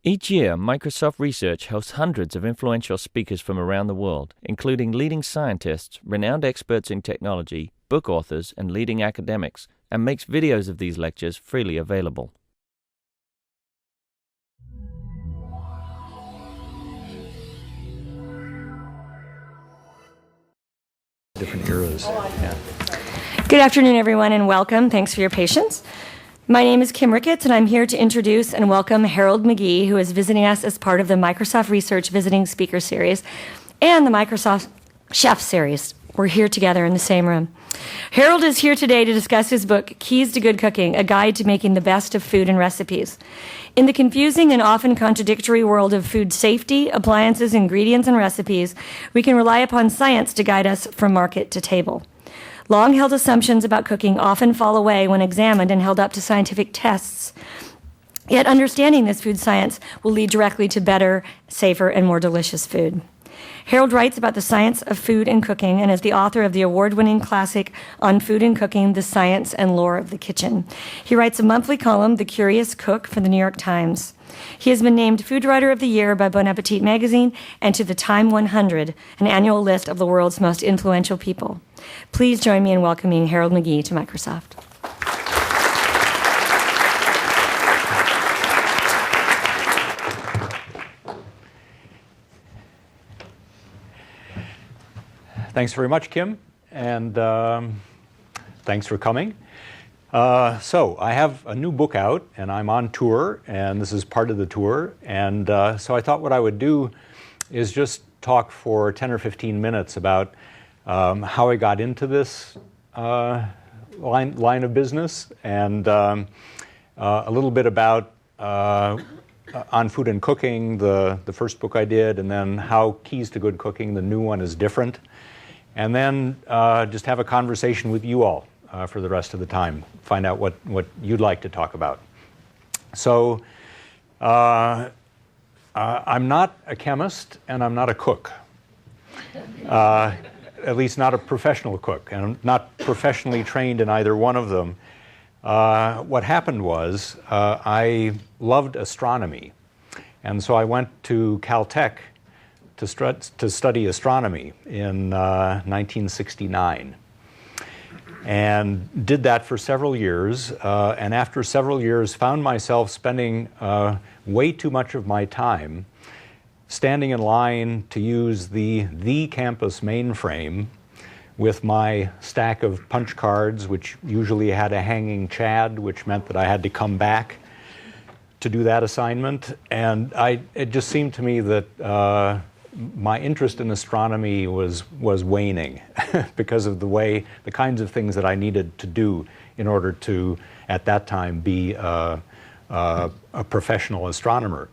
Each year, Microsoft Research hosts hundreds of influential speakers from around the world, including leading scientists, renowned experts in technology, book authors, and leading academics, and makes videos of these lectures freely available. Different eras. Yeah. Good afternoon, everyone, and welcome. Thanks for your patience. My name is Kim Ricketts, and I'm here to introduce and welcome Harold McGee, who is visiting us as part of the Microsoft Research Visiting Speaker Series and the Microsoft Chef Series. We're here together in the same room. Harold is here today to discuss his book, Keys to Good Cooking, A Guide to Making the Best of Food and Recipes. In the confusing and often contradictory world of food safety, appliances, ingredients, and recipes, we can rely upon science to guide us from market to table. Long-held assumptions about cooking often fall away when examined and held up to scientific tests. Yet understanding this food science will lead directly to better, safer, and more delicious food. Harold writes about the science of food and cooking and is the author of the award-winning classic on food and cooking, The Science and Lore of the Kitchen. He writes a monthly column, The Curious Cook, for the New York Times. He has been named Food Writer of the Year by Bon Appetit magazine and to the Time 100, an annual list of the world's most influential people. Please join me in welcoming Harold McGee to Microsoft. Thanks very much, Kim, and thanks for coming. So I have a new book out, and I'm on tour, and this is part of the tour. And so I thought what I would do is just talk for 10 or 15 minutes about how I got into this line of business, and a little bit about on food and cooking, the first book I did, and then how Keys to Good Cooking, the new one, is different. And then just have a conversation with you all for the rest of the time. Find out what you'd like to talk about. So I'm not a chemist and I'm not a cook. At least not a professional cook. And I'm not professionally trained in either one of them. What happened was I loved astronomy. And so I went to Caltech to study astronomy in 1969, and did that for several years, and after several years found myself spending way too much of my time standing in line to use the campus mainframe with my stack of punch cards, which usually had a hanging chad, which meant that I had to come back to do that assignment. And it just seemed to me that my interest in astronomy was waning because of the kinds of things that I needed to do in order to, at that time, be a professional astronomer.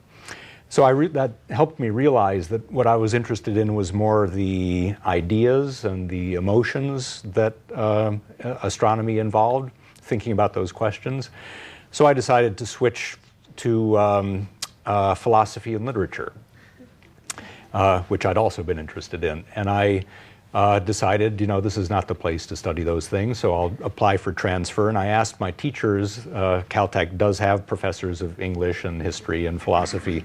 So that helped me realize that what I was interested in was more the ideas and the emotions that astronomy involved, thinking about those questions. So I decided to switch to philosophy and literature. Which I'd also been interested in. And I decided, this is not the place to study those things, so I'll apply for transfer. And I asked my teachers, Caltech does have professors of English and history and philosophy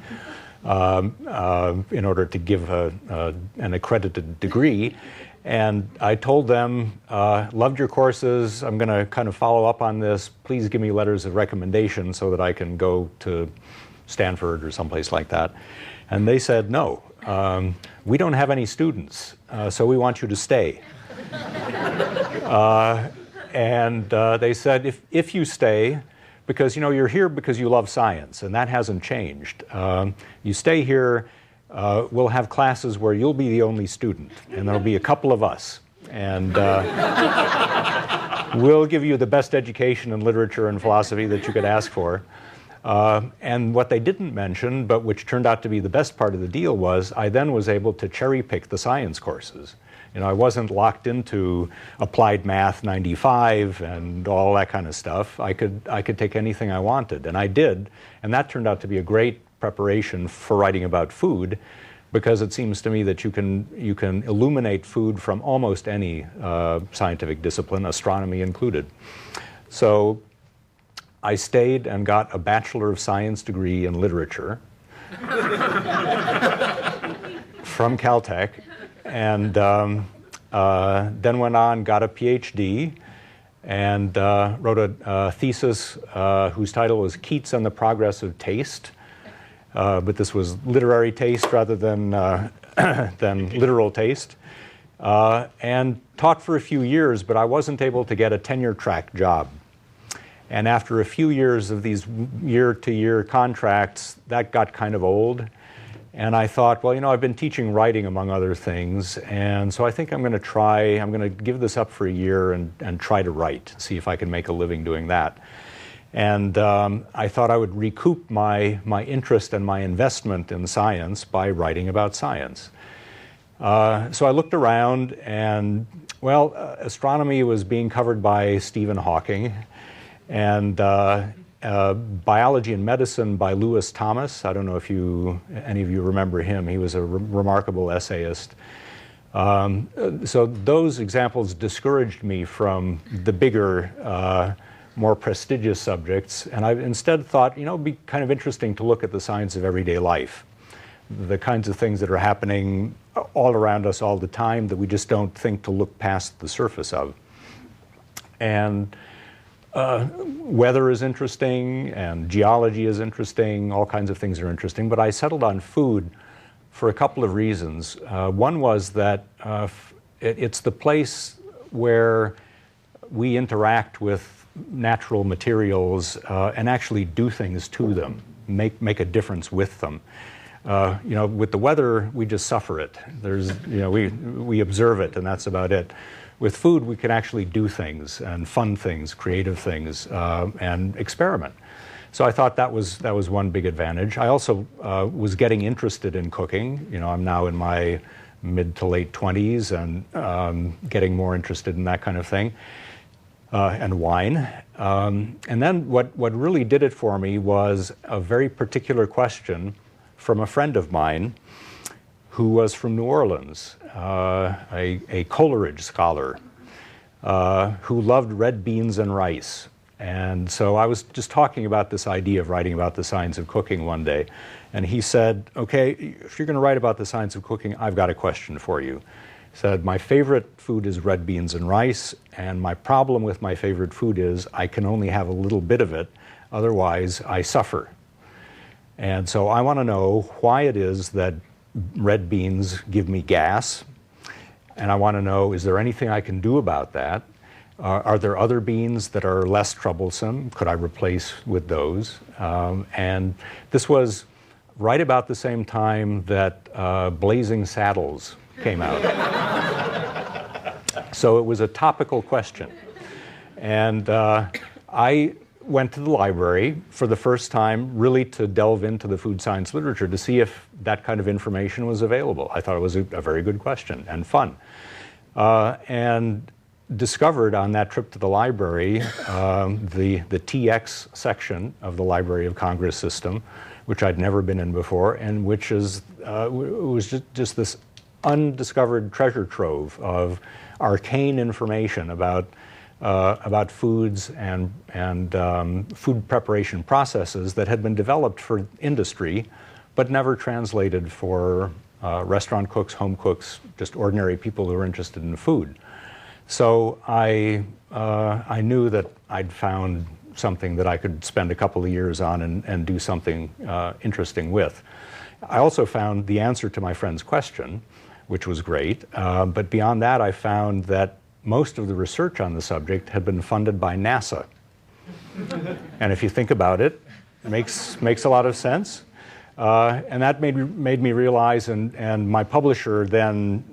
in order to give an accredited degree. And I told them, loved your courses, I'm going to kind of follow up on this. Please give me letters of recommendation so that I can go to Stanford or someplace like that. And they said, no. We don't have any students, so we want you to stay. And they said, if you stay, because you're here because you love science, and that hasn't changed. You stay here, we'll have classes where you'll be the only student, and there'll be a couple of us. And we'll give you the best education in literature and philosophy that you could ask for. And what they didn't mention, but which turned out to be the best part of the deal, was I then was able to cherry pick the science courses. I wasn't locked into applied math 95 and all that kind of stuff. I could take anything I wanted, and I did. And that turned out to be a great preparation for writing about food, because it seems to me that you can illuminate food from almost any scientific discipline, astronomy included. So I stayed and got a Bachelor of Science degree in literature, from Caltech, and then went on, got a PhD, and wrote a thesis whose title was Keats and the Progress of Taste. But this was literary taste rather than literal taste. And taught for a few years, but I wasn't able to get a tenure-track job. And after a few years of these year-to-year contracts, that got kind of old. And I thought, well, I've been teaching writing, among other things, and so I think I'm going to give this up for a year and try to write, see if I can make a living doing that. And I thought I would recoup my interest and my investment in science by writing about science. So I looked around, and, well, astronomy was being covered by Stephen Hawking, and biology and medicine by Lewis Thomas. I don't know if any of you remember him. He was a remarkable essayist. So those examples discouraged me from the bigger, more prestigious subjects, and I instead thought, it'd be kind of interesting to look at the science of everyday life, the kinds of things that are happening all around us all the time that we just don't think to look past the surface of. And weather is interesting, and geology is interesting, all kinds of things are interesting, but I settled on food for a couple of reasons. One was that it's the place where we interact with natural materials and actually do things to them, make a difference with them. With the weather, we just suffer it. We observe it, and that's about it. With food, we can actually do things, and fun things, creative things, and experiment. So I thought that was one big advantage. I also was getting interested in cooking. I'm now in my mid to late 20s and getting more interested in that kind of thing, and wine. And then what really did it for me was a very particular question from a friend of mine who was from New Orleans, a Coleridge scholar who loved red beans and rice. And so I was just talking about this idea of writing about the science of cooking one day. And he said, okay, if you're going to write about the science of cooking, I've got a question for you. He said, my favorite food is red beans and rice, and my problem with my favorite food is I can only have a little bit of it, otherwise I suffer. And so I want to know why it is that red beans give me gas, and I want to know, is there anything I can do about that? Are there other beans that are less troublesome? Could I replace with those? And this was right about the same time that Blazing Saddles came out. So it was a topical question. And I went to the library for the first time really to delve into the food science literature to see if that kind of information was available. I thought it was a very good question and fun. And discovered on that trip to the library the TX section of the Library of Congress system, which I'd never been in before, and which is was just this undiscovered treasure trove of arcane information about foods and food preparation processes that had been developed for industry, but never translated for restaurant cooks, home cooks, just ordinary people who are interested in food. So I knew that I'd found something that I could spend a couple of years on and do something interesting with. I also found the answer to my friend's question, which was great. But beyond that, I found that most of the research on the subject had been funded by NASA. And if you think about it, it makes a lot of sense. And that made me realize, and my publisher then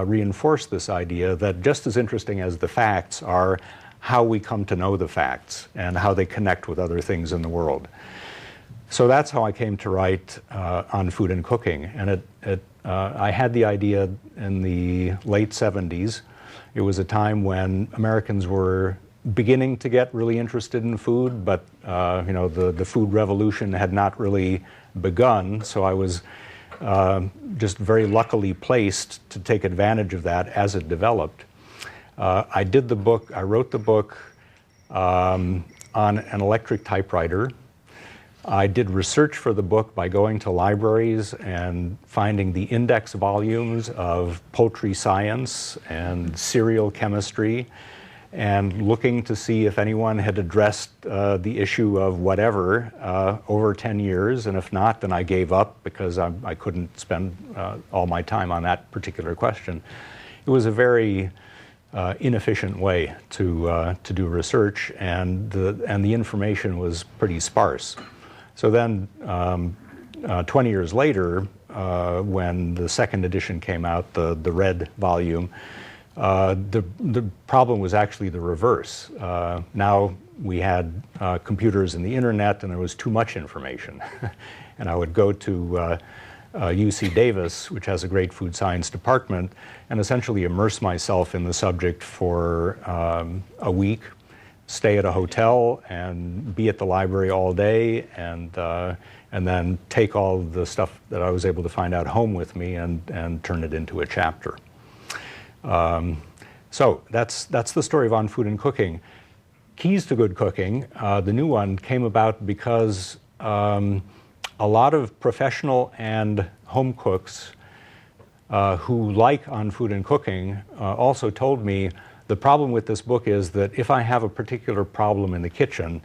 reinforced this idea that just as interesting as the facts are how we come to know the facts and how they connect with other things in the world. So that's how I came to write on food and cooking. And I had the idea in the late 70s. It was a time when Americans were beginning to get really interested in food, but the food revolution had not really begun. So I was just very luckily placed to take advantage of that as it developed. I wrote the book on an electric typewriter I did research for the book by going to libraries and finding the index volumes of poultry science and cereal chemistry, and looking to see if anyone had addressed the issue of whatever over 10 years, and if not, then I gave up because I couldn't spend all my time on that particular question. It was a very inefficient way to do research, and the information was pretty sparse. So then, 20 years later, when the second edition came out, the red volume, the problem was actually the reverse. Now we had computers and the internet, and there was too much information. And I would go to UC Davis, which has a great food science department, and essentially immerse myself in the subject for a week, stay at a hotel and be at the library all day, and then take all the stuff that I was able to find out home with me and turn it into a chapter. So that's the story of On Food and Cooking. Keys to Good Cooking, the new one, came about because a lot of professional and home cooks who like On Food and Cooking also told me the problem with this book is that if I have a particular problem in the kitchen,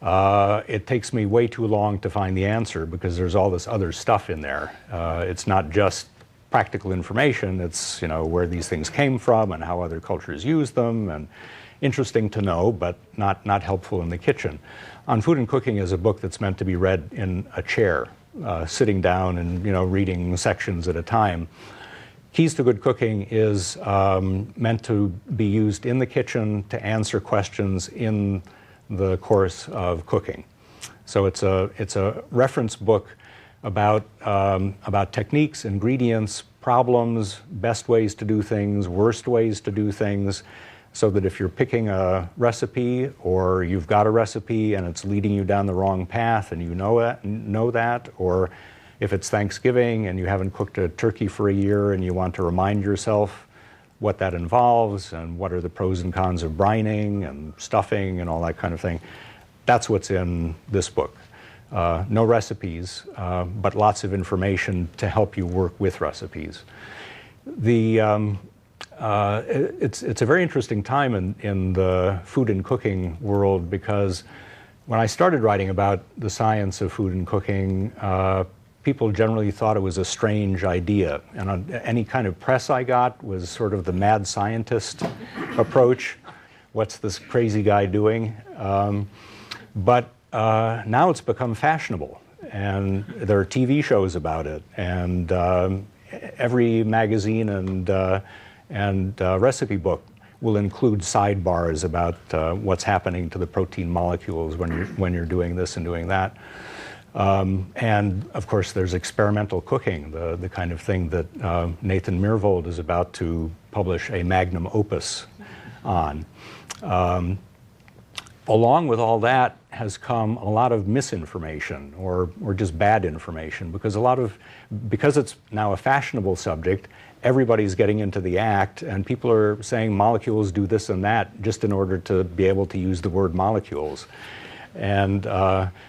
it takes me way too long to find the answer because there's all this other stuff in there. It's not just practical information, it's where these things came from and how other cultures use them, and interesting to know, but not helpful in the kitchen. On Food and Cooking is a book that's meant to be read in a chair, sitting down and reading sections at a time. Keys to Good Cooking is meant to be used in the kitchen to answer questions in the course of cooking. So it's a reference book about techniques, ingredients, problems, best ways to do things, worst ways to do things, so that if you're picking a recipe or you've got a recipe and it's leading you down the wrong path and you know that, or if it's Thanksgiving and you haven't cooked a turkey for a year and you want to remind yourself what that involves and what are the pros and cons of brining and stuffing and all that kind of thing, that's what's in this book. No recipes, but lots of information to help you work with recipes. It's a very interesting time in the food and cooking world, because when I started writing about the science of food and cooking, people generally thought it was a strange idea. And any kind of press I got was sort of the mad scientist approach. What's this crazy guy doing? But now it's become fashionable, and there are TV shows about it, and every magazine and recipe book will include sidebars about what's happening to the protein molecules when you're doing this and doing that. And of course, there's experimental cooking, the kind of thing that Nathan Myhrvold is about to publish a magnum opus on. Along with all that has come a lot of misinformation or just bad information, because because it's now a fashionable subject, everybody's getting into the act, and people are saying molecules do this and that just in order to be able to use the word molecules. And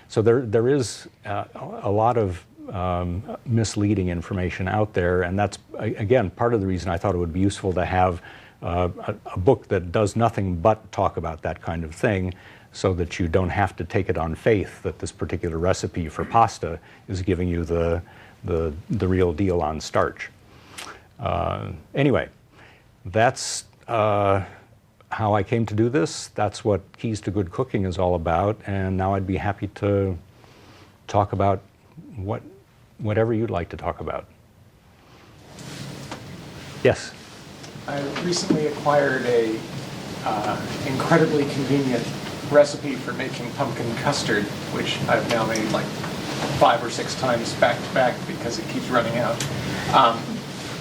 so there is a lot of misleading information out there, and that's, again, part of the reason I thought it would be useful to have a book that does nothing but talk about that kind of thing, so that you don't have to take it on faith that this particular recipe for pasta is giving you the real deal on starch. Anyway, that's how I came to do this. That's what Keys to Good Cooking is all about, and now I'd be happy to talk about whatever you'd like to talk about. Yes? I recently acquired a incredibly convenient recipe for making pumpkin custard, which I've now made like 5 or 6 times back to back because it keeps running out.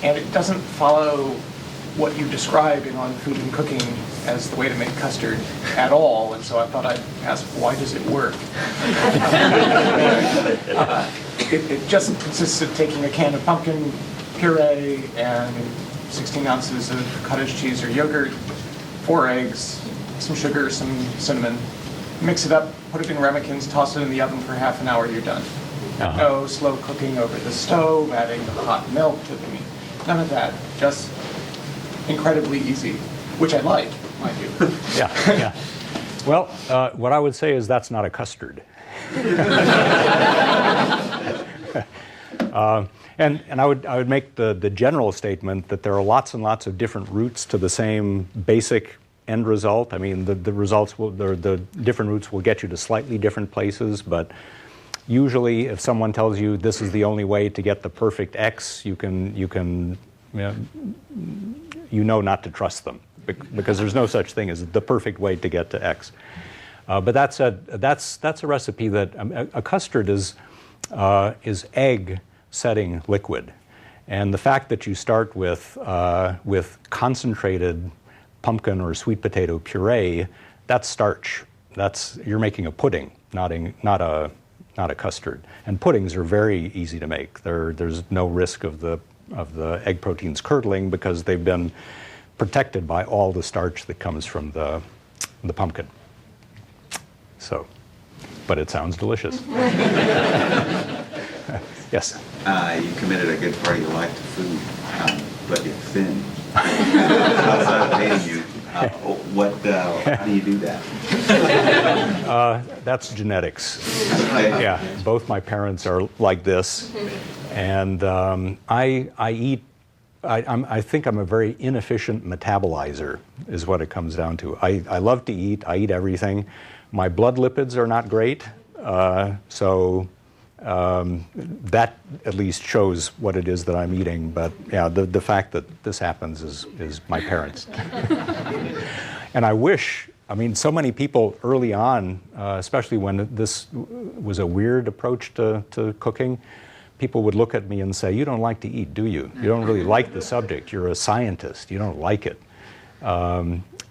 And it doesn't follow what you described in On Food and Cooking as the way to make custard at all, and so I thought I'd ask, why does it work? It just consists of taking a can of pumpkin puree and 16 ounces of cottage cheese or yogurt, 4 eggs, some sugar, some cinnamon, mix it up, put it in ramekins, toss it in the oven for half an hour, you're done. No slow cooking over the stove, adding the hot milk to the meat. None of that. Just incredibly easy, which I like, mind you. Yeah. Well, what I would say is that's not a custard. And I would make the general statement that there are lots and lots of different routes to the same basic end result. I mean, the different routes will get you to slightly different places, but usually if someone tells you this is the only way to get the perfect X, you know not to trust them, because there's no such thing as the perfect way to get to X. But that's a recipe that a custard is egg setting liquid, and the fact that you start with concentrated pumpkin or sweet potato puree, that's starch. You're making a pudding, not a custard. And puddings are very easy to make. There's no risk of the egg proteins curdling because they've been protected by all the starch that comes from the pumpkin. So, but it sounds delicious. Yes? You committed a good part of your life to food, but you're thin. Outside of hating you, how do you do that? That's genetics. Yeah, both my parents are like this, and I think I'm a very inefficient metabolizer, is what it comes down to. I love to eat. I eat everything. My blood lipids are not great, so that at least shows what it is that I'm eating. But yeah, the fact that this happens is my parents. And I wish, so many people early on, especially when this was a weird approach to cooking, people would look at me and say, "You don't like to eat, do you? You don't really like the subject. You're a scientist. You don't like it."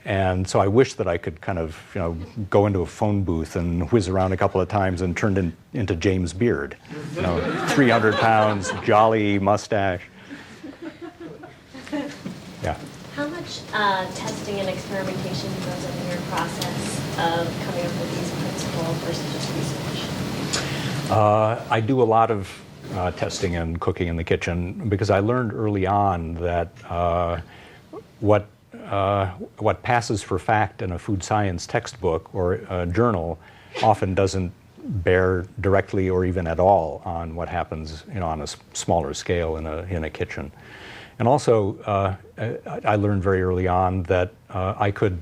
And so I wish that I could kind of, go into a phone booth and whiz around a couple of times and turned into James Beard. 300 pounds, jolly mustache. Yeah. How much testing and experimentation goes into your process of coming up with these principles versus just research? I do a lot of testing and cooking in the kitchen because I learned early on that what passes for fact in a food science textbook or a journal often doesn't bear directly or even at all on what happens, on a smaller scale in a kitchen. And also, I learned very early on that I could,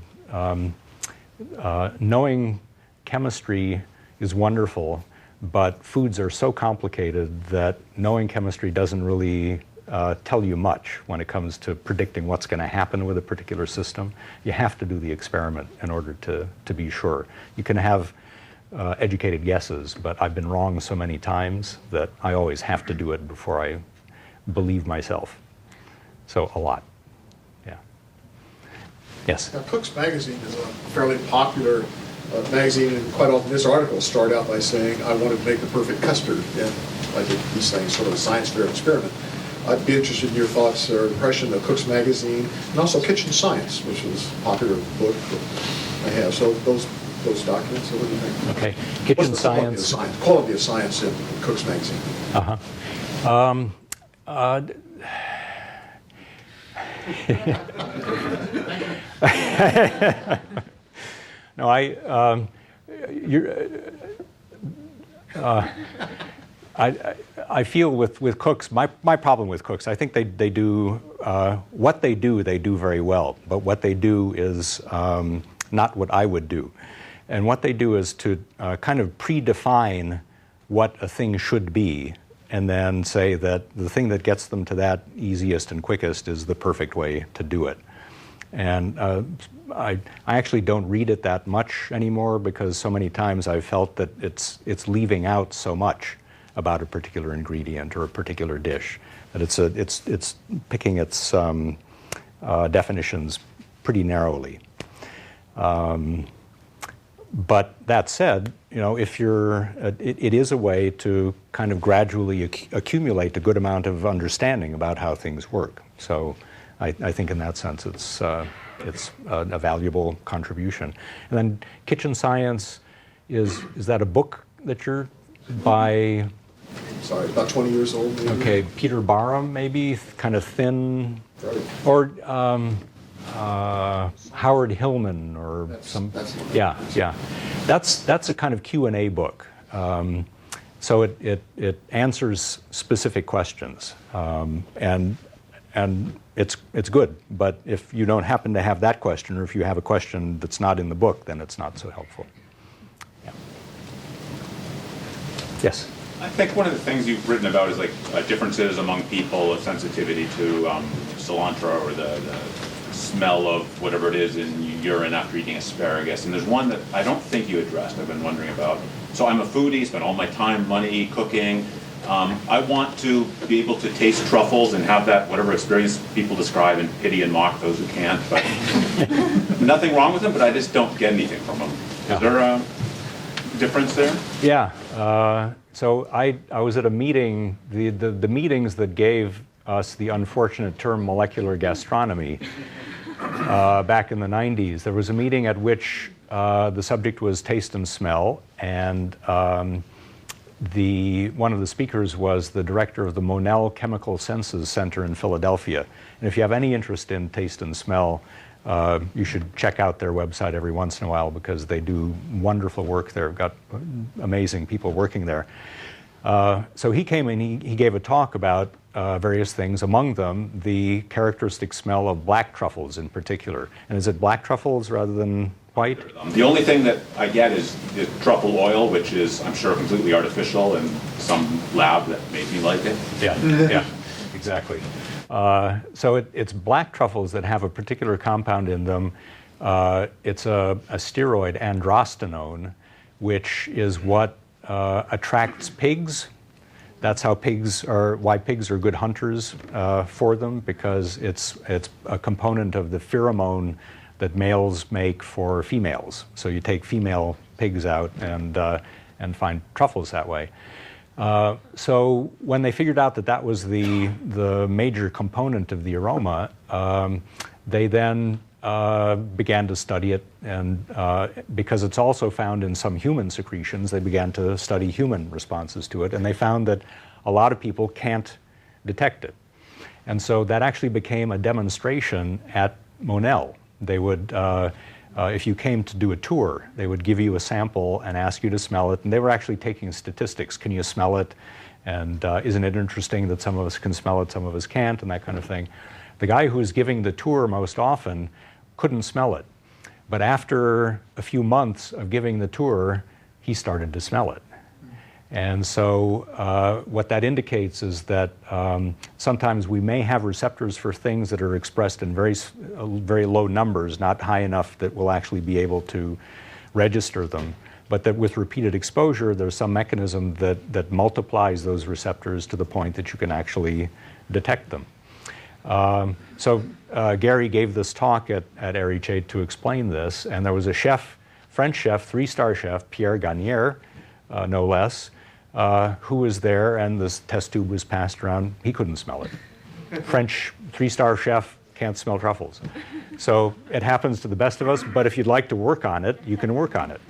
knowing chemistry is wonderful, but foods are so complicated that knowing chemistry doesn't really tell you much when it comes to predicting what's going to happen with a particular system. You have to do the experiment in order to be sure. You can have educated guesses, but I've been wrong so many times that I always have to do it before I believe myself. So a lot. Yeah. Yes? Now, Cook's Magazine is a fairly popular magazine, and quite often his articles start out by saying, "I want to make the perfect custard," and like he's saying, sort of a science fair experiment. I'd be interested in your thoughts or impression of Cook's Magazine, and also Kitchen Science, which is a popular book that I have. So those documents, what do you think? Okay. Kitchen Science. Quality of science in Cook's Magazine. No, I feel with Cooks, my problem with Cooks, I think they do, what they do very well, but what they do is not what I would do. And what they do is to kind of predefine what a thing should be, and then say that the thing that gets them to that easiest and quickest is the perfect way to do it. And I actually don't read it that much anymore because so many times I've felt that it's leaving out so much about a particular ingredient or a particular dish that it's picking its definitions pretty narrowly. But that said, if it is a way to kind of gradually accumulate a good amount of understanding about how things work. So I think in that sense it's a valuable contribution. And then Kitchen Science, is that a book that you're by? Sorry, about 20 years old. Maybe. Okay, Peter Barham, maybe, kind of thin, Right. or Howard Hillman, or That's yeah. That's a kind of Q&A book. So it answers specific questions, and it's good. But if you don't happen to have that question, or if you have a question that's not in the book, then it's not so helpful. Yeah. Yes. I think one of the things you've written about is like differences among people of sensitivity to cilantro or the smell of whatever it is in urine after eating asparagus. And there's one that I don't think you addressed, I've been wondering about. So I'm a foodie, spend all my time, money, cooking. I want to be able to taste truffles and have that, whatever experience people describe, and pity and mock those who can't. But nothing wrong with them, but I just don't get anything from them. Is there a difference there? Yeah. So I was at a meeting, the meetings that gave us the unfortunate term molecular gastronomy back in the 90s. There was a meeting at which the subject was taste and smell, and one of the speakers was the director of the Monell Chemical Senses Center in Philadelphia. And if you have any interest in taste and smell, you should check out their website every once in a while, because they do wonderful work there. They've got amazing people working there. So he came and he gave a talk about various things, among them the characteristic smell of black truffles in particular. And is it black truffles rather than white? The only thing that I get is the truffle oil, which is, I'm sure, completely artificial in some lab that made me like it. Yeah, exactly. So it's black truffles that have a particular compound in them. It's a steroid, androstenone, which is what attracts pigs. That's why pigs are good hunters for them, because it's a component of the pheromone that males make for females. So you take female pigs out and find truffles that way. So when they figured out that that was the major component of the aroma, they then began to study it, and because it's also found in some human secretions, they began to study human responses to it, and they found that a lot of people can't detect it. And so that actually became a demonstration at Monell. They would, if you came to do a tour, they would give you a sample and ask you to smell it, and they were actually taking statistics. Can you smell it? And isn't it interesting that some of us can smell it, some of us can't, and that kind of thing. The guy who was giving the tour most often couldn't smell it. But after a few months of giving the tour, he started to smell it. And so what that indicates is that sometimes we may have receptors for things that are expressed in very low numbers, not high enough that we'll actually be able to register them, but that with repeated exposure, there's some mechanism that multiplies those receptors to the point that you can actually detect them. So Gary gave this talk at RHA to explain this, and there was a chef, French chef, 3-star chef, Pierre Gagnier, no less, who was there, and this test tube was passed around. He couldn't smell it. French 3-star chef can't smell truffles. So it happens to the best of us, but if you'd like to work on it, you can work on it.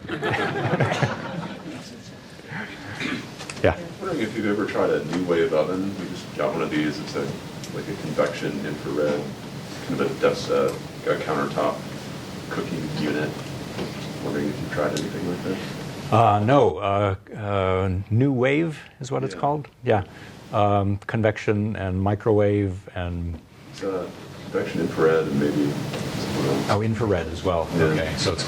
Yeah. I'm wondering if you've ever tried a new wave oven. We just got one of these. It's like a convection infrared, kind of a countertop cooking unit. Wondering if you've tried anything like this. No. New wave is what it's called. Yeah. Convection and microwave and. It's convection infrared and maybe. Oh, infrared as well. Yeah. Okay. So it's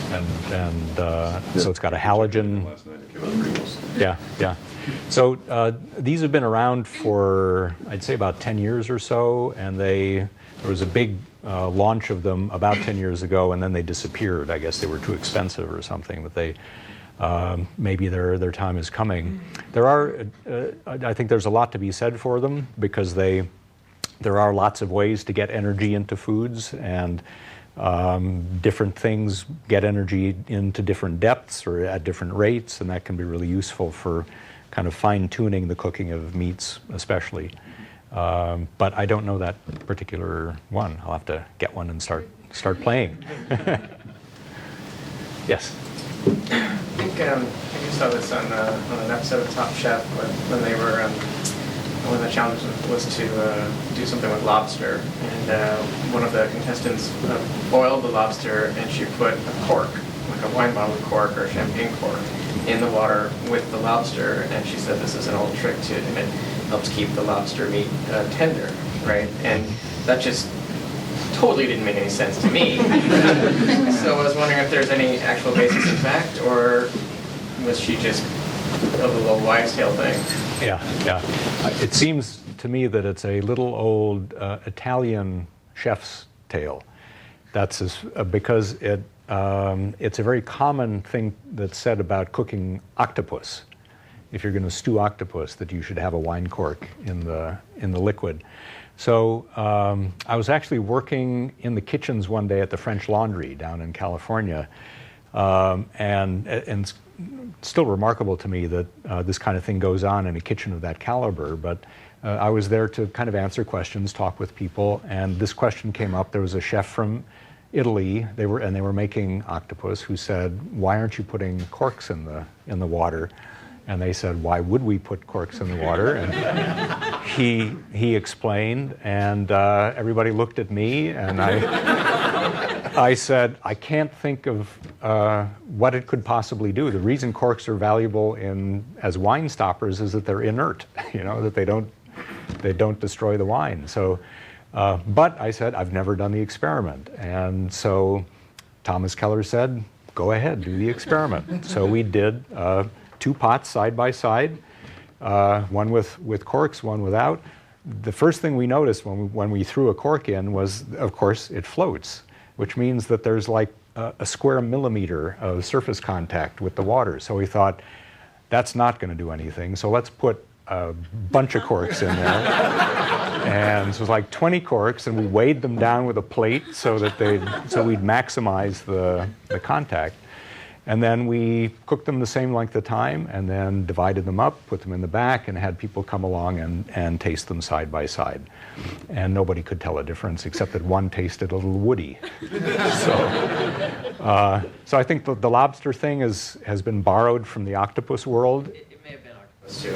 so it's got a halogen. Last night it came out pretty well. Yeah. So these have been around for, I'd say, about 10 years or so, and there was a big launch of them about 10 years ago, and then they disappeared. I guess they were too expensive or something, but they maybe their time is coming. There are, I think there's a lot to be said for them, because there are lots of ways to get energy into foods, and different things get energy into different depths or at different rates, and that can be really useful for kind of fine-tuning the cooking of meats especially. But I don't know that particular one. I'll have to get one and start playing. Yes? I think you saw this on an episode of Top Chef when they were one of the challenges was to do something with lobster, and one of the contestants boiled the lobster, and she put a cork, like a wine bottle cork or a champagne cork, in the water with the lobster, and she said this is an old trick to, and it helps keep the lobster meat tender, right? And that just totally didn't make any sense to me. So I was wondering if there's any actual basis in fact, or was she just a little wives' tale thing? Yeah. It seems to me that it's a little old Italian chef's tale. That's because it's a very common thing that's said about cooking octopus. If you're going to stew octopus, that you should have a wine cork in the liquid. So I was actually working in the kitchens one day at the French Laundry down in California, and it's still remarkable to me that this kind of thing goes on in a kitchen of that caliber. But I was there to kind of answer questions, talk with people, and this question came up. There was a chef from Italy. They were making octopus, who said, "Why aren't you putting corks in the water?" And they said, "Why would we put corks in the water?" And he explained, and everybody looked at me, and I said, "I can't think of what it could possibly do. The reason corks are valuable as wine stoppers is that they're inert, that they don't destroy the wine." So, but I said, "I've never done the experiment." And so Thomas Keller said, "Go ahead, do the experiment." So we did 2 pots side by side, one with corks, one without. The first thing we noticed when we threw a cork in was, of course, it floats, which means that there's like a square millimeter of surface contact with the water. So we thought, that's not going to do anything, so let's put a bunch of corks in there. And so it was like 20 corks, and we weighed them down with a plate so we'd maximize the contact. And then we cooked them the same length of time, and then divided them up, put them in the back, and had people come along and taste them side by side. And nobody could tell a difference, except that one tasted a little woody. So I think the lobster thing has been borrowed from the octopus world. It may have been octopus too.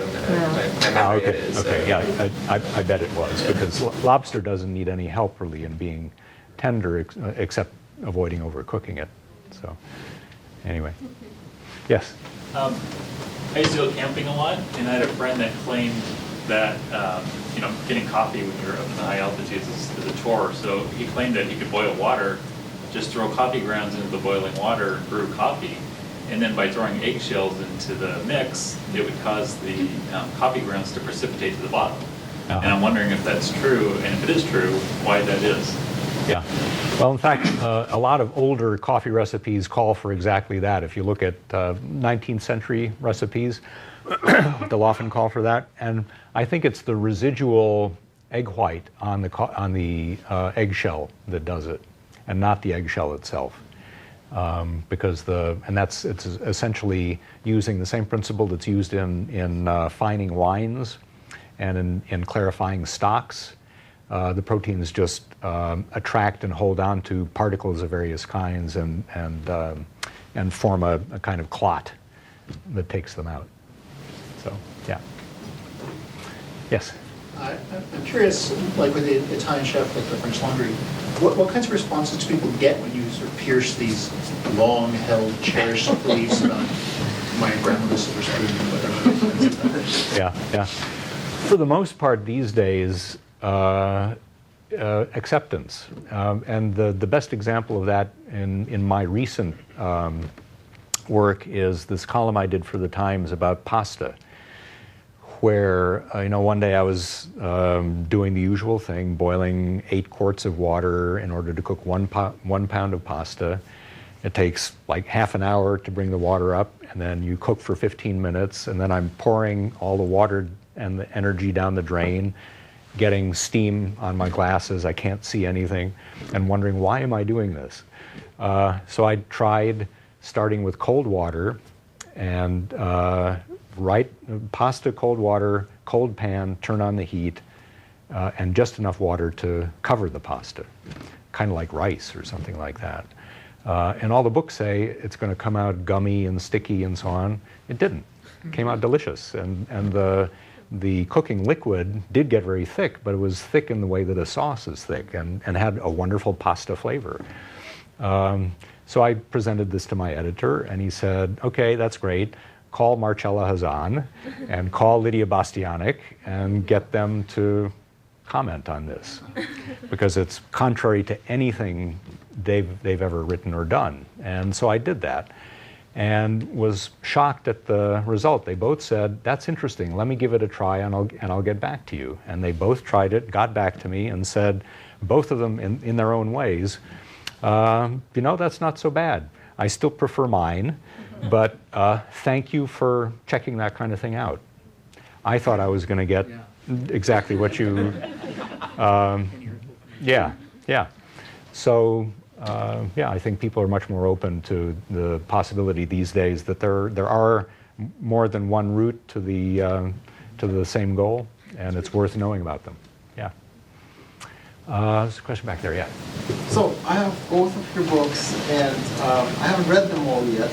My memory is. Okay, yeah, I bet it was, because lobster doesn't need any help really in being tender, except avoiding overcooking it. So. Anyway, yes? I used to go camping a lot, and I had a friend that claimed that, getting coffee when you're up in the high altitudes is a chore. So he claimed that he could boil water, just throw coffee grounds into the boiling water, brew coffee, and then by throwing eggshells into the mix, it would cause the coffee grounds to precipitate to the bottom. Uh-huh. And I'm wondering if that's true, and if it is true, why that is. Yeah. Well, in fact, a lot of older coffee recipes call for exactly that. If you look at 19th century recipes, they'll often call for that. And I think it's the residual egg white on the eggshell that does it, and not the eggshell itself. Because it's essentially using the same principle that's used in fining wines and in clarifying stocks. The proteins just attract and hold on to particles of various kinds and form a kind of clot that takes them out. So, yeah. Yes? I'm curious, like with the Italian chef, like the French Laundry, what kinds of responses do people get when you sort of pierce these long-held, cherished beliefs about my grandmother's silver spoon and whatever? Yeah. For the most part these days, acceptance. And the best example of that in my recent work is this column I did for the Times about pasta, where one day I was doing the usual thing, boiling 8 quarts of water in order to cook 1 pound of pasta. It takes like half an hour to bring the water up, and then you cook for 15 minutes, and then I'm pouring all the water and the energy down the drain, getting steam on my glasses, I can't see anything, and wondering, why am I doing this? So I tried starting with cold water, and pasta, cold water, cold pan, turn on the heat, and just enough water to cover the pasta, kind of like rice or something like that. And all the books say it's going to come out gummy and sticky and so on. It didn't. It came out delicious. And the cooking liquid did get very thick, but it was thick in the way that a sauce is thick and had a wonderful pasta flavor. So I presented this to my editor, and he said, okay, that's great. Call Marcella Hazan and call Lydia Bastianic and get them to comment on this, because it's contrary to anything they've ever written or done. And so I did that and was shocked at the result. They both said, that's interesting, let me give it a try and I'll get back to you. And they both tried it, got back to me and said, both of them in their own ways, you know, that's not so bad. I still prefer mine, but thank you for checking that kind of thing out. I thought I was going to get exactly what you, yeah. So, yeah, I think people are much more open to the possibility these days that there are more than one route to the same goal, and it's worth knowing about them. Yeah. There's a question back there. Yeah. So I have both of your books, and I haven't read them all yet,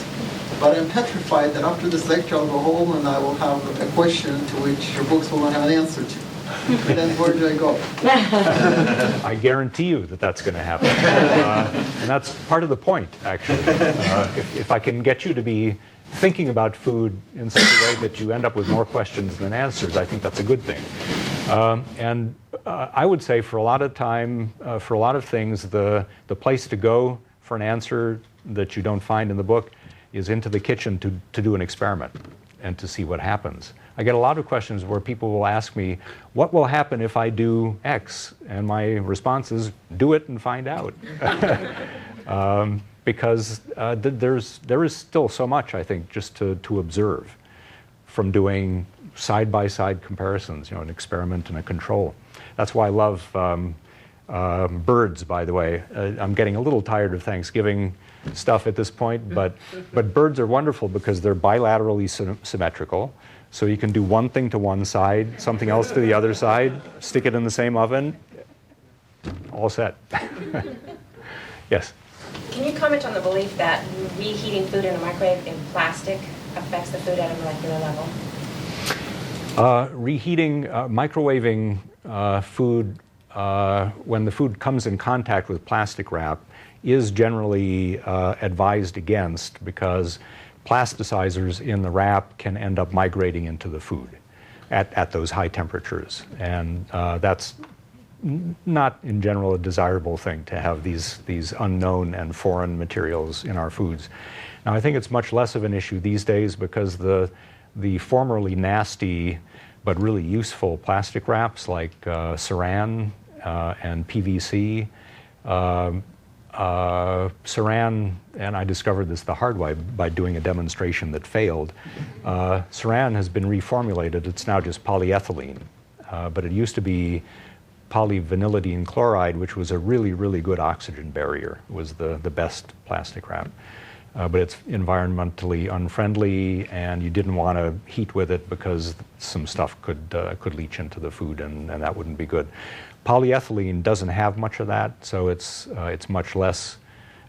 but I'm petrified that after this lecture I'll go home and I will have a question to which your books will not have an answer to. And then where do I go? I guarantee you that that's going to happen. And that's part of the point, actually. If I can get you to be thinking about food in such a way that you end up with more questions than answers, I think that's a good thing. And I would say for a lot of time, for a lot of things, the place to go for an answer that you don't find in the book is into the kitchen to do an experiment and to see what happens. I get a lot of questions where people will ask me, what will happen if I do X? And my response is, do it and find out. Because there is still so much, I think, just to observe from doing side-by-side comparisons, you know, an experiment and a control. That's why I love birds, by the way. I'm getting a little tired of Thanksgiving stuff at this point, but birds are wonderful because they're bilaterally symmetrical. So you can do one thing to one side, something else to the other side, stick it in the same oven, all set. Yes? Can you comment on the belief that reheating food in a microwave in plastic affects the food at a molecular level? Reheating, microwaving food when the food comes in contact with plastic wrap is generally advised against, because plasticizers in the wrap can end up migrating into the food at those high temperatures. And that's not in general a desirable thing, to have these unknown and foreign materials in our foods. Now I think it's much less of an issue these days because the formerly nasty but really useful plastic wraps like Saran and PVC, Saran, and I discovered this the hard way by doing a demonstration that failed. Saran has been reformulated. It's now just polyethylene, but it used to be polyvinylidene chloride, which was a really, really good oxygen barrier. It was the best plastic wrap. But it's environmentally unfriendly, and you didn't want to heat with it because some stuff could leach into the food, and that wouldn't be good. Polyethylene doesn't have much of that, so it's much less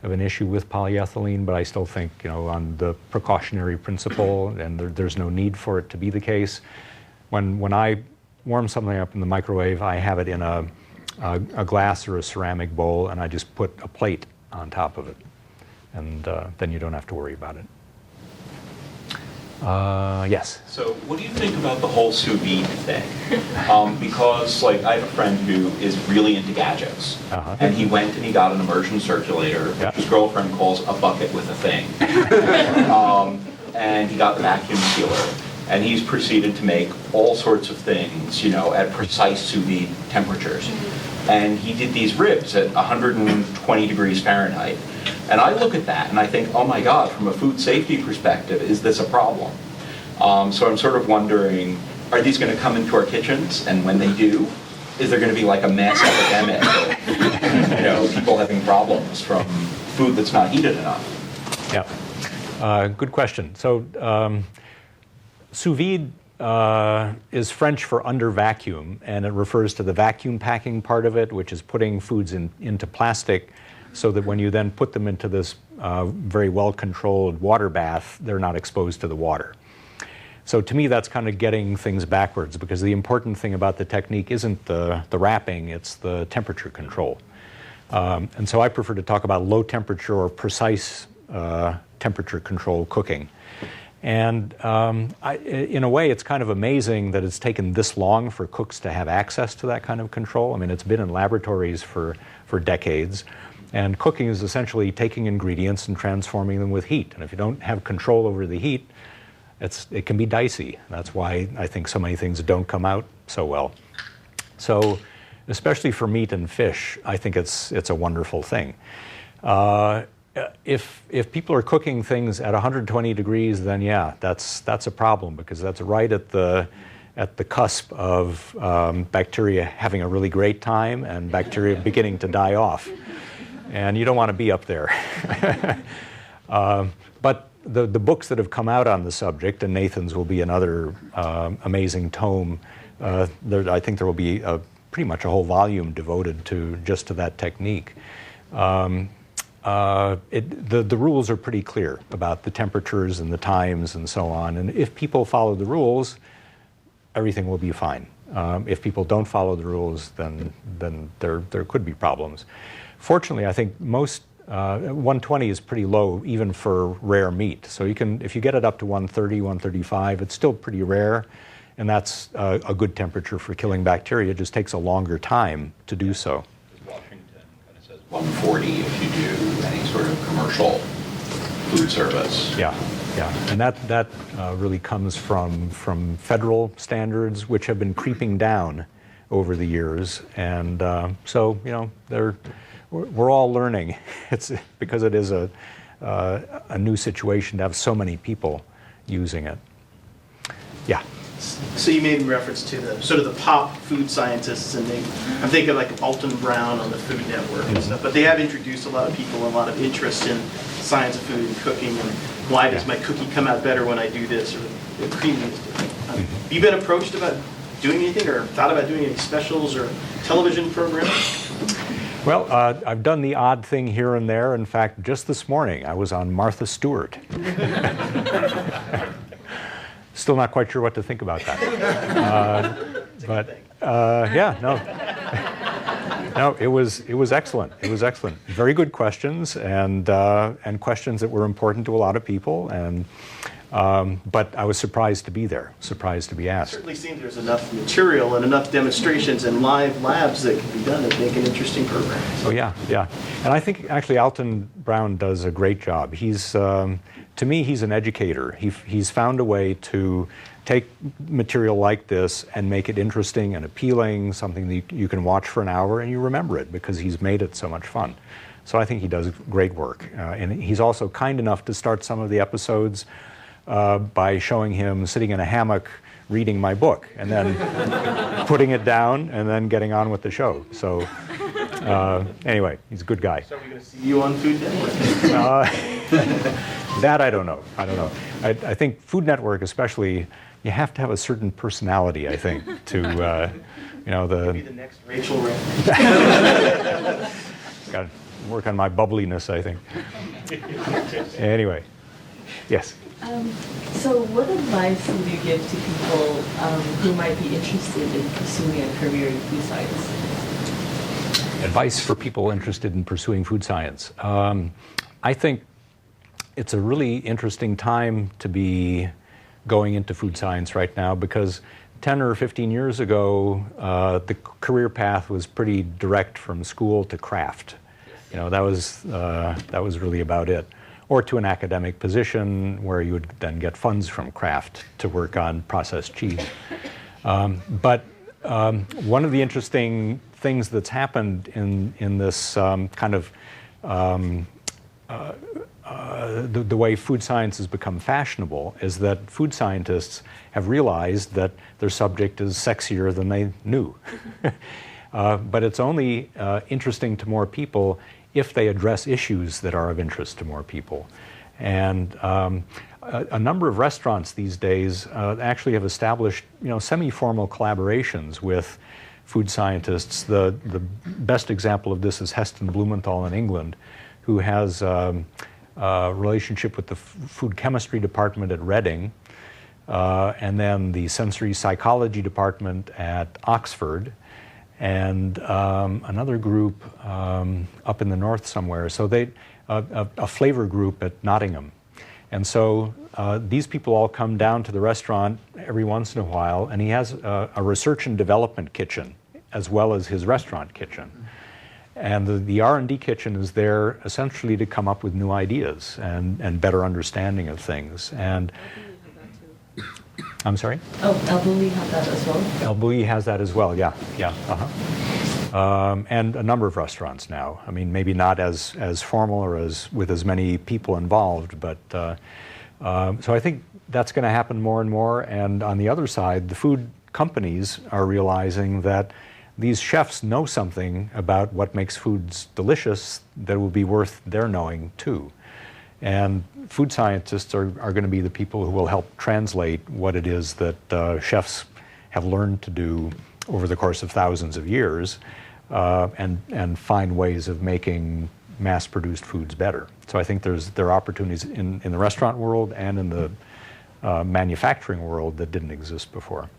of an issue with polyethylene, but I still think, you know, on the precautionary principle, and there's no need for it to be the case. When I warm something up in the microwave, I have it in a glass or a ceramic bowl, and I just put a plate on top of it. And then you don't have to worry about it. Yes? So what do you think about the whole sous-vide thing? Because like I have a friend who is really into gadgets, and he went and he got an immersion circulator, which his girlfriend calls a bucket with a thing. And he got the vacuum sealer, and he's proceeded to make all sorts of things, you know, at precise sous-vide temperatures. And he did these ribs at 120 degrees Fahrenheit. And I look at that and I think, oh my God, from a food safety perspective, is this a problem? So I'm sort of wondering, are these going to come into our kitchens? And when they do, is there going to be like a mass epidemic of, you know, people having problems from food that's not heated enough? Yeah, good question. So sous vide is French for under vacuum, and it refers to the vacuum packing part of it, which is putting foods into plastic so that when you then put them into this very well-controlled water bath, they're not exposed to the water. So to me, that's kind of getting things backwards, because the important thing about the technique isn't the wrapping, it's the temperature control. And so I prefer to talk about low temperature or precise temperature control cooking. And in a way, it's kind of amazing that it's taken this long for cooks to have access to that kind of control. I mean, it's been in laboratories for decades. And cooking is essentially taking ingredients and transforming them with heat. And if you don't have control over the heat, it can be dicey. That's why I think so many things don't come out so well. So, especially for meat and fish, I think it's a wonderful thing. If people are cooking things at 120 degrees, then yeah, that's a problem, because that's right at the cusp of bacteria having a really great time and bacteria beginning to die off. And you don't want to be up there. But the books that have come out on the subject, and Nathan's will be another amazing tome. I think there will be pretty much a whole volume devoted just to that technique. The rules are pretty clear about the temperatures and the times and so on. And if people follow the rules, everything will be fine. If people don't follow the rules, then there could be problems. Fortunately, I think most 120 is pretty low even for rare meat. So if you get it up to 130, 135, it's still pretty rare. And that's a good temperature for killing bacteria. It just takes a longer time to do so. 140 if you do any sort of commercial food service. Yeah, and that really comes from federal standards, which have been creeping down over the years, and so we're all learning. It's because it is a new situation to have so many people using it. Yeah. So you made reference to the sort of the pop food scientists, and I'm thinking like Alton Brown on the Food Network and stuff, but they have introduced a lot of people and a lot of interest in science of food and cooking, and why does my cookie come out better when I do this, or the creamy is different. Have you been approached about doing anything, or thought about doing any specials or television programs? Well, I've done the odd thing here and there. In fact, just this morning, I was on Martha Stewart. Still not quite sure what to think about that. No, it was excellent. It was excellent. Very good questions, and questions that were important to a lot of people. And but I was surprised to be there, surprised to be asked. It certainly seems there's enough material and enough demonstrations and live labs that can be done to make an interesting program. Oh yeah. And I think actually Alton Brown does a great job. To me, he's an educator. He's found a way to take material like this and make it interesting and appealing, something that you can watch for an hour and you remember it because he's made it so much fun. So I think he does great work. And he's also kind enough to start some of the episodes by showing him sitting in a hammock reading my book and then putting it down and then getting on with the show. So anyway, he's a good guy. So are we going to see you on Food Network? That I don't know. I think Food Network especially, you have to have a certain personality, I think, to, Be the next Rachel Ray. Got to work on my bubbliness, I think. Anyway, yes? So what advice would you give to people who might be interested in pursuing a career in food science? Advice for people interested in pursuing food science. I think it's a really interesting time to be going into food science right now because 10 or 15 years ago, the career path was pretty direct from school to craft. That was really about it. Or to an academic position where you would then get funds from craft to work on processed cheese. But one of the interesting things that's happened in this kind of the way food science has become fashionable is that food scientists have realized that their subject is sexier than they knew. But it's only interesting to more people if they address issues that are of interest to more people. And a number of restaurants these days actually have established semi-formal collaborations with food scientists. The best example of this is Heston Blumenthal in England, who has a relationship with the food chemistry department at Reading, and then the sensory psychology department at Oxford, and another group up in the north somewhere. So a flavor group at Nottingham. And so these people all come down to the restaurant every once in a while, and he has a research and development kitchen as well as his restaurant kitchen. And the R&D kitchen is there essentially to come up with new ideas and better understanding of things. And I'm sorry? Oh, El Bulli have that as well? El Bulli has that as well, yeah. And a number of restaurants now. I mean, maybe not as formal or with as many people involved, but so I think that's going to happen more and more. And on the other side, the food companies are realizing that these chefs know something about what makes foods delicious that will be worth their knowing too. And food scientists are going to be the people who will help translate what it is that chefs have learned to do over the course of thousands of years, and find ways of making mass-produced foods better. So I think there are opportunities in the restaurant world and in the manufacturing world that didn't exist before.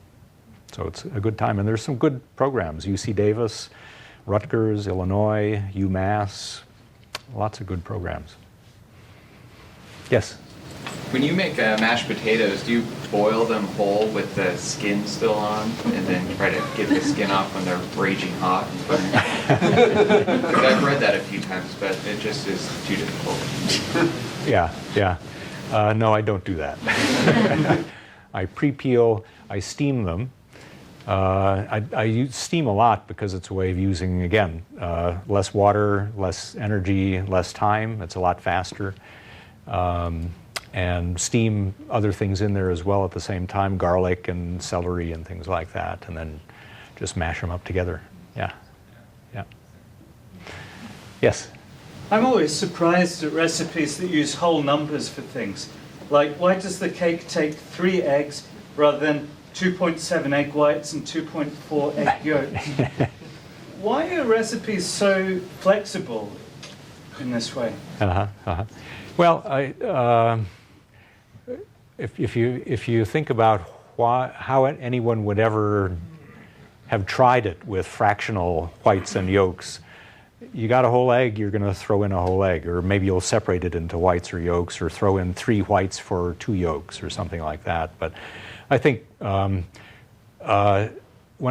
So it's a good time, and there's some good programs. UC Davis, Rutgers, Illinois, UMass, lots of good programs. Yes? When you make mashed potatoes, do you boil them whole with the skin still on and then try to get the skin off when they're raging hot? Because I've read that a few times, but it just is too difficult. Yeah. No, I don't do that. I pre-peel, I steam them. I use steam a lot because it's a way of using, again, less water, less energy, less time. It's a lot faster. And steam other things in there as well at the same time, garlic and celery and things like that, and then just mash them up together. Yeah. Yes? I'm always surprised at recipes that use whole numbers for things. Like, why does the cake take 3 eggs rather than 2.7 egg whites and 2.4 egg yolks? Why are recipes so flexible in this way? Well, if you think about how anyone would ever have tried it with fractional whites and yolks, you got a whole egg, you're going to throw in a whole egg, or maybe you'll separate it into whites or yolks, or throw in 3 whites for 2 yolks, or something like that. But I think when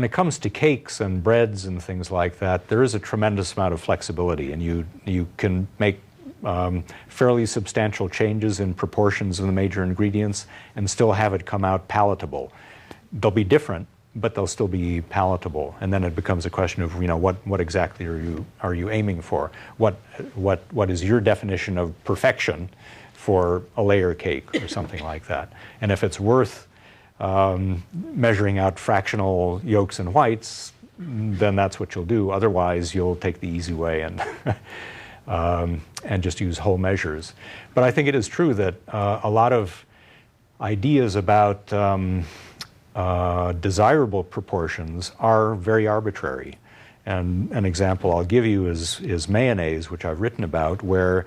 it comes to cakes and breads and things like that, there is a tremendous amount of flexibility, and you can make fairly substantial changes in proportions of the major ingredients and still have it come out palatable. They'll be different, but they'll still be palatable. And then it becomes a question of, what exactly are you aiming for? What is your definition of perfection for a layer cake or something like that? And if it's worth measuring out fractional yolks and whites, then that's what you'll do. Otherwise, you'll take the easy way and just use whole measures. But I think it is true that a lot of ideas about desirable proportions are very arbitrary. And an example I'll give you is mayonnaise, which I've written about, where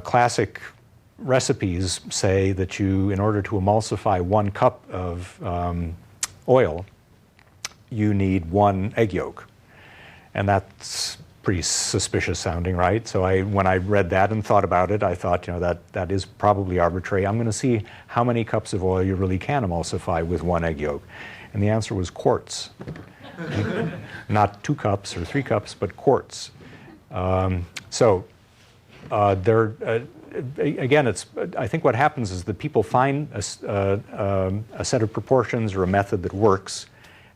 classic recipes say that in order to emulsify 1 cup of oil, you need 1 egg yolk. And that's pretty suspicious sounding, right? So when I read that and thought about it, I thought, that is probably arbitrary. I'm going to see how many cups of oil you really can emulsify with 1 egg yolk. And the answer was quarts. Not 2 cups or 3 cups, but quarts. Again, I think what happens is that people find a set of proportions or a method that works,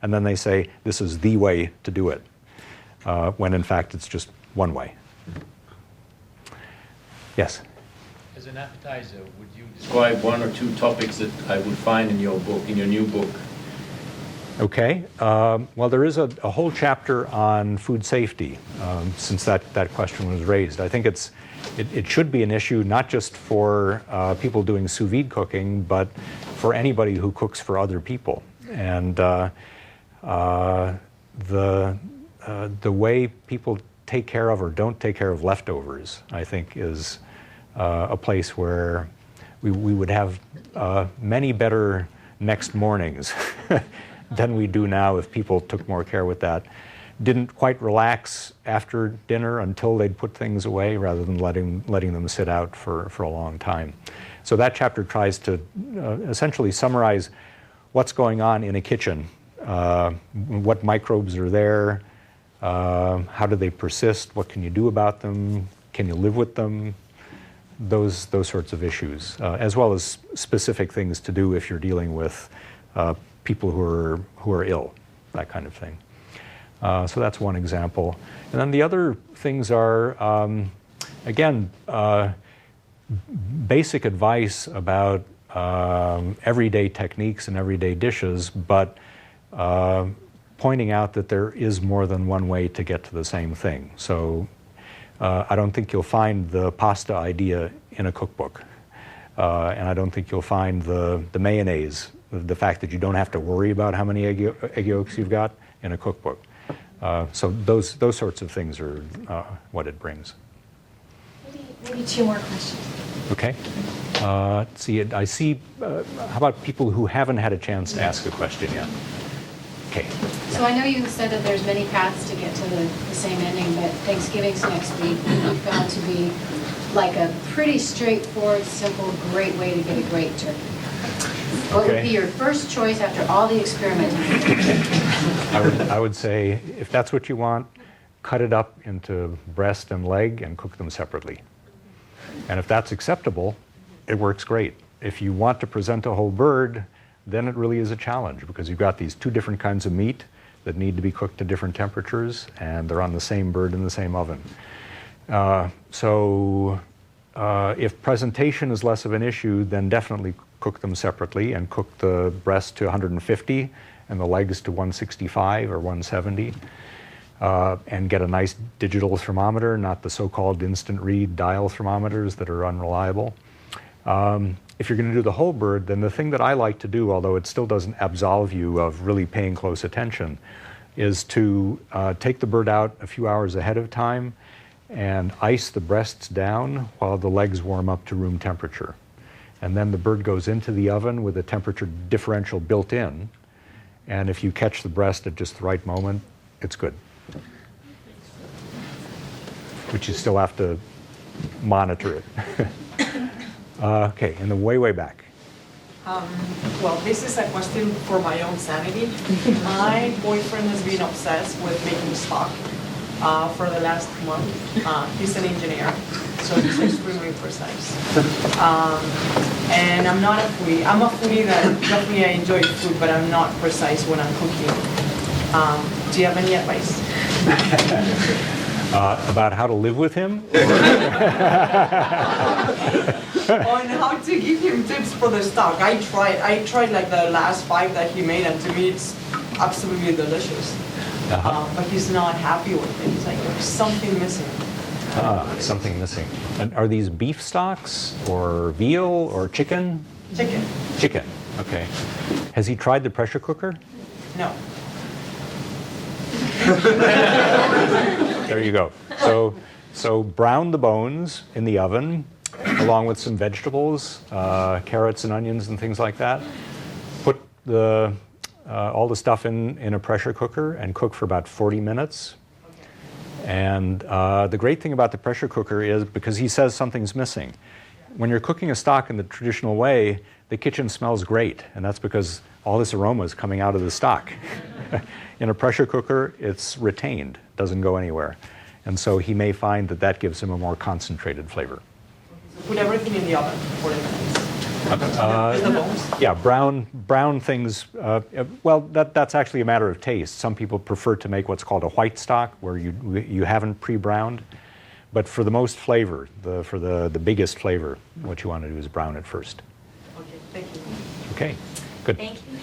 and then they say, this is the way to do it. When in fact it's just one way. Yes? As an appetizer, would you describe 1 or 2 topics that I would find in your book, in your new book? Okay. Well, there is a whole chapter on food safety, since that question was raised. I think it should be an issue not just for people doing sous vide cooking, but for anybody who cooks for other people. And the way people take care of or don't take care of leftovers, I think, is a place where we would have many better next mornings than we do now if people took more care with that. Didn't quite relax after dinner until they'd put things away rather than letting them sit out for a long time. So that chapter tries to essentially summarize what's going on in a kitchen, what microbes are there, how do they persist, what can you do about them, can you live with them, those sorts of issues, as well as specific things to do if you're dealing with people who are ill, that kind of thing. So that's one example. And then the other things are, again, basic advice about everyday techniques and everyday dishes, but pointing out that there is more than one way to get to the same thing. So I don't think you'll find the pasta idea in a cookbook. And I don't think you'll find the mayonnaise, the fact that you don't have to worry about how many egg yolks you've got, in a cookbook. So those sorts of things are what it brings. Maybe two more questions. Okay. Let's see. I see. How about people who haven't had a chance to ask a question yet? Okay. So I know you said that there's many paths to get to the same ending, but Thanksgiving's next week. You found to be like a pretty straightforward, simple, great way to get a great turkey. What would be your first choice after all the experimenting? I would say, if that's what you want, cut it up into breast and leg and cook them separately. And if that's acceptable, it works great. If you want to present a whole bird, then it really is a challenge, because you've got these two different kinds of meat that need to be cooked to different temperatures, and they're on the same bird in the same oven. If presentation is less of an issue, then definitely cook them separately and cook the breast to 150 and the legs to 165 or 170. And get a nice digital thermometer, not the so-called instant read dial thermometers that are unreliable. If you're going to do the whole bird, then the thing that I like to do, although it still doesn't absolve you of really paying close attention, is to take the bird out a few hours ahead of time and ice the breasts down while the legs warm up to room temperature. And then the bird goes into the oven with a temperature differential built in. And if you catch the breast at just the right moment, it's good. But you still have to monitor it. Okay, in the way back. Well, this is a question for my own sanity. My boyfriend has been obsessed with making stock for the last month. He's an engineer, so he's extremely precise. And I'm not a foodie. I'm a foodie that definitely I enjoy food, but I'm not precise when I'm cooking. Do you have any advice? About how to live with him? On how to give him tips for the stock. I tried like the last 5 that he made, and to me it's absolutely delicious. But he's not happy with it. He's like, there's something missing. Something missing. And are these beef stocks or veal or chicken? Chicken. Chicken, okay. Has he tried the pressure cooker? No. There you go. So brown the bones in the oven, along with some vegetables, carrots and onions and things like that. Put all the stuff in a pressure cooker and cook for about 40 minutes. And the great thing about the pressure cooker is, because he says something's missing, when you're cooking a stock in the traditional way, the kitchen smells great, and that's because all this aroma is coming out of the stock. In a pressure cooker, it's retained, doesn't go anywhere. And so he may find that that gives him a more concentrated flavor. So put everything in the oven for 40 minutes. The bones? Yeah, brown things. Well, that's actually a matter of taste. Some people prefer to make what's called a white stock, where you haven't pre-browned. But for the most flavor, for the biggest flavor, what you want to do is brown it first. Okay, thank you. Okay, good. Thank you.